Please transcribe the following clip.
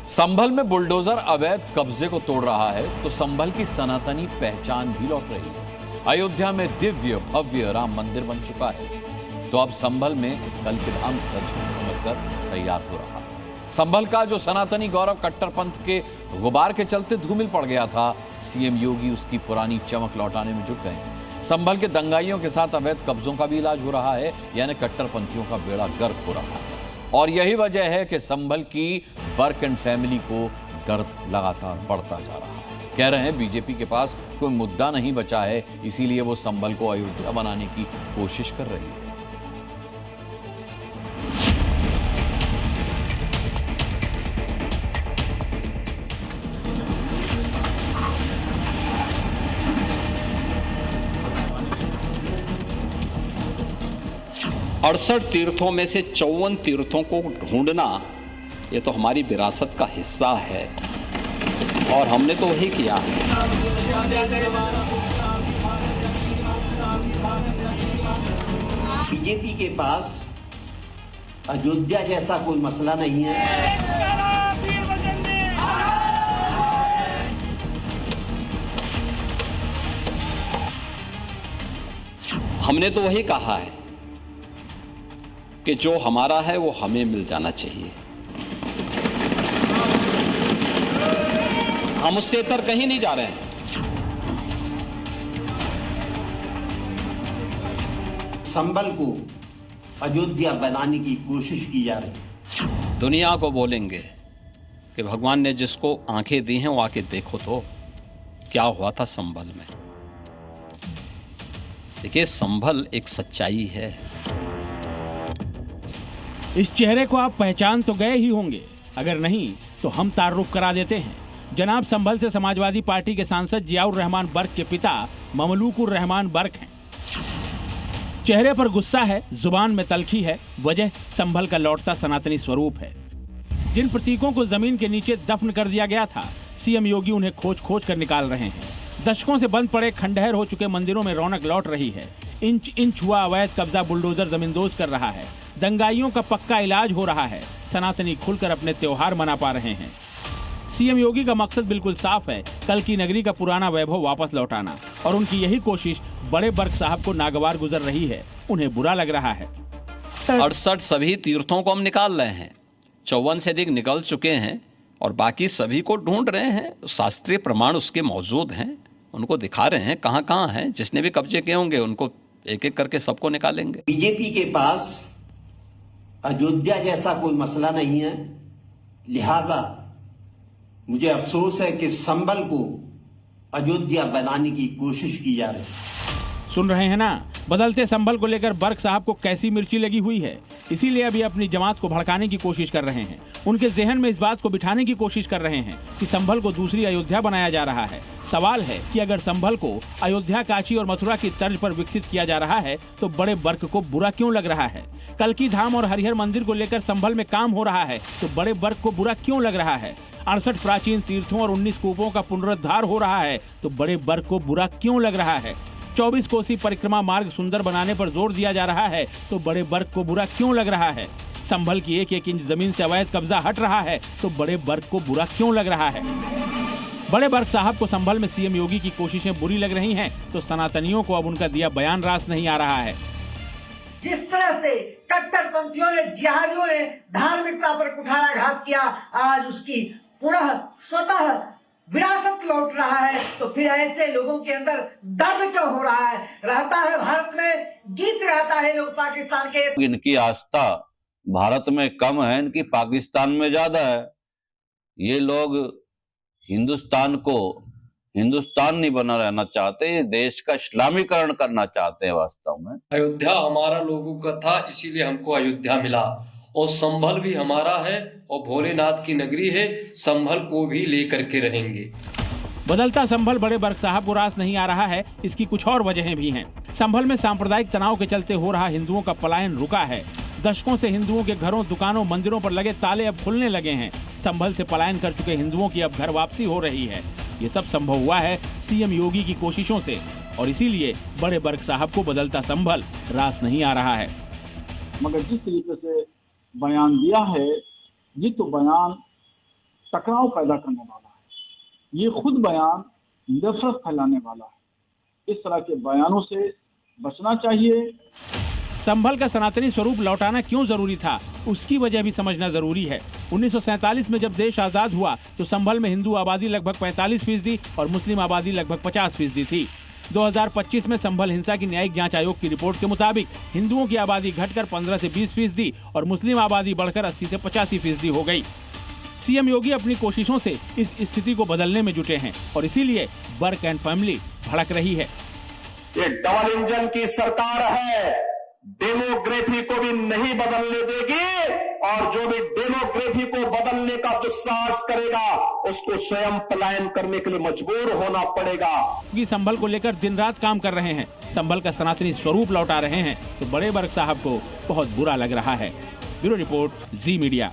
संभल में बुलडोजर अवैध कब्जे को तोड़ रहा है तो संभल की सनातनी पहचान भी लौट रही है। अयोध्या में दिव्य भव्य राम मंदिर बन चुका है तो अब संभल में कल की धाम सच समझकर तैयार हो रहा है। संभल का जो सनातनी गौरव कट्टरपंथ के गुबार के चलते धूमिल पड़ गया था, सीएम योगी उसकी पुरानी चमक लौटाने में जुट गए हैं। संभल के दंगाइयों के साथ अवैध कब्जों का भी इलाज हो रहा है, यानी कट्टरपंथियों का बेड़ा गर्क हो रहा है। और यही वजह है कि संभल की वर्क एंड फैमिली को दर्द लगातार बढ़ता जा रहा है। कह रहे हैं बीजेपी के पास कोई मुद्दा नहीं बचा है, इसीलिए वो संभल को अयोध्या बनाने की कोशिश कर रही है। 68 तीर्थों में से 54 तीर्थों को ढूंढना ये तो हमारी विरासत का हिस्सा है और हमने तो वही किया है। बीजेपी के पास अयोध्या जैसा कोई मसला नहीं है। हमने तो वही कहा है कि जो हमारा है वो हमें मिल जाना चाहिए। हम उससे इतर कहीं नहीं जा रहे हैं। संभल को अयोध्या बनाने की कोशिश की जा रही है। दुनिया को बोलेंगे कि भगवान ने जिसको आंखें दी हैं वो आके देखो तो क्या हुआ था संभल में। देखिए, संभल एक सच्चाई है। इस चेहरे को आप पहचान तो गए ही होंगे, अगर नहीं तो हम तारुफ करा देते हैं। जनाब संभल से समाजवादी पार्टी के सांसद जियाउर रहमान बर्क के पिता ममलूकुर रहमान बर्क हैं। चेहरे पर गुस्सा है, जुबान में तलखी है। वजह संभल का लौटता सनातनी स्वरूप है। जिन प्रतीकों को जमीन के नीचे दफन कर दिया गया था, सीएम योगी उन्हें खोज खोज कर निकाल रहे हैं। दशकों से बंद पड़े खंडहर हो चुके मंदिरों में रौनक लौट रही है। इंच इंच हुआ अवैध कब्जा बुलडोजर जमींदोज कर रहा है। दंगाइयों का पक्का इलाज हो रहा है। सनातनी खुलकर अपने त्योहार मना पा रहे हैं। सीएम योगी का मकसद बिल्कुल साफ है, कल की नगरी का पुराना वैभव वापस लौटाना। और उनकी यही कोशिश बड़े बर्क साहब को नागवार गुजर रही है। उन्हें बुरा लग रहा है। 68 सभी तीर्थों को हम निकाल रहे हैं। 54 से अधिक निकल चुके हैं और बाकी सभी को ढूंढ रहे हैं। शास्त्रीय प्रमाण उसके मौजूद हैं, उनको दिखा रहे हैं कहां कहां हैं। जिसने भी कब्जे किए होंगे उनको एक एक करके सबको निकालेंगे। बीजेपी के पास अयोध्या जैसा कोई मसला नहीं है, लिहाजा मुझे अफसोस है कि संभल को अयोध्या बनाने की कोशिश की जा रही है। सुन रहे हैं ना, बदलते संभल को लेकर बर्क साहब को कैसी मिर्ची लगी हुई है। इसीलिए अभी अपनी जमात को भड़काने की कोशिश कर रहे हैं। उनके जहन में इस बात को बिठाने की कोशिश कर रहे हैं कि संभल को दूसरी अयोध्या बनाया जा रहा है। सवाल है कि अगर संभल को अयोध्या, काशी और मथुरा की तर्ज पर विकसित किया जा रहा है तो बड़े बर्क को बुरा क्यों लग रहा है? कल की धाम और हरिहर मंदिर को लेकर संभल में काम हो रहा है तो बड़े बर्क को बुरा क्यों लग रहा है? 68 प्राचीन तीर्थों और 19 कूपों का पुनरुद्धार हो रहा है तो बड़े बर्क को बुरा क्यों लग रहा है? 24 कोसी परिक्रमा मार्ग सुंदर बनाने पर जोर दिया जा रहा है तो बड़े बर्क को बुरा क्यों लग रहा है? संभल की एक एक इंच जमीन से अवैध कब्जा हट रहा है तो बड़े बर्क को बुरा क्यों लग रहा है? बड़े बर्क साहब को संभल में सीएम योगी की कोशिशें बुरी लग रही हैं तो सनातनियों को अब उनका दिया बयान रास नहीं आ रहा है। जिस तरह से कट्टरपंथियों ने, जिहादियों ने धार्मिकता पर कुठाराघात किया, आज उसकी पुनः स्वतः विरासत लौट रहा है तो फिर ऐसे लोगों के अंदर दर्द क्यों हो रहा है? रहता है भारत में, गीत रहता है लोग पाकिस्तान के। इनकी आस्था भारत में कम है, इनकी पाकिस्तान में ज्यादा है। ये लोग हिंदुस्तान को हिंदुस्तान नहीं बना रहना चाहते, ये देश का इस्लामीकरण करना चाहते हैं। वास्तव में अयोध्या हमारा लोगों का था, इसीलिए हमको अयोध्या मिला। और संभल भी हमारा है और भोलेनाथ की नगरी है, संभल को भी लेकर के रहेंगे। बदलता संभल बड़े बर्क साहब को रास नहीं आ रहा है। इसकी कुछ और वजहें भी हैं। संभल में सांप्रदायिक तनाव के चलते हो रहा हिंदुओं का पलायन रुका है। दशकों से हिंदुओं के घरों, दुकानों, मंदिरों पर लगे ताले अब खुलने लगे हैं। संभल से पलायन कर चुके हिंदुओं की अब घर वापसी हो रही है। ये सब संभव हुआ है सीएम योगी की कोशिशों से और इसीलिए बड़े बर्क साहब को बदलता संभल रास नहीं आ रहा है। मगर जिस तरीके से बयान दिया है, ये तो बयान टकराव पैदा करने वाला है। ये खुद बयान नफरत फैलाने वाला है। इस तरह के बयानों से बचना चाहिए। संभल का सनातनी स्वरूप लौटाना क्यों जरूरी था, उसकी वजह भी समझना जरूरी है। 1947 में जब देश आजाद हुआ तो संभल में हिंदू आबादी लगभग 45% और मुस्लिम आबादी लगभग 50% थी। 2025 में संभल हिंसा की न्यायिक जांच आयोग की रिपोर्ट के मुताबिक हिंदुओं की आबादी घटकर 15 से 20% और मुस्लिम आबादी बढ़कर 80 से 85% हो गई। सीएम योगी अपनी कोशिशों से इस स्थिति को बदलने में जुटे हैं और इसीलिए वर्क एंड फैमिली भड़क रही है। ये डबल इंजन की सरकार है, डेमोग्राफी को भी नहीं बदलने देगी और जो भी डेमोग्राफी को बदलने का दुस्साहस करेगा उसको स्वयं पलायन करने के लिए मजबूर होना पड़ेगा। कि संभल को लेकर दिन रात काम कर रहे हैं, संभल का सनातनी स्वरूप लौटा रहे हैं, तो बड़े वर्ग साहब को बहुत बुरा लग रहा है। ब्यूरो रिपोर्ट, जी मीडिया।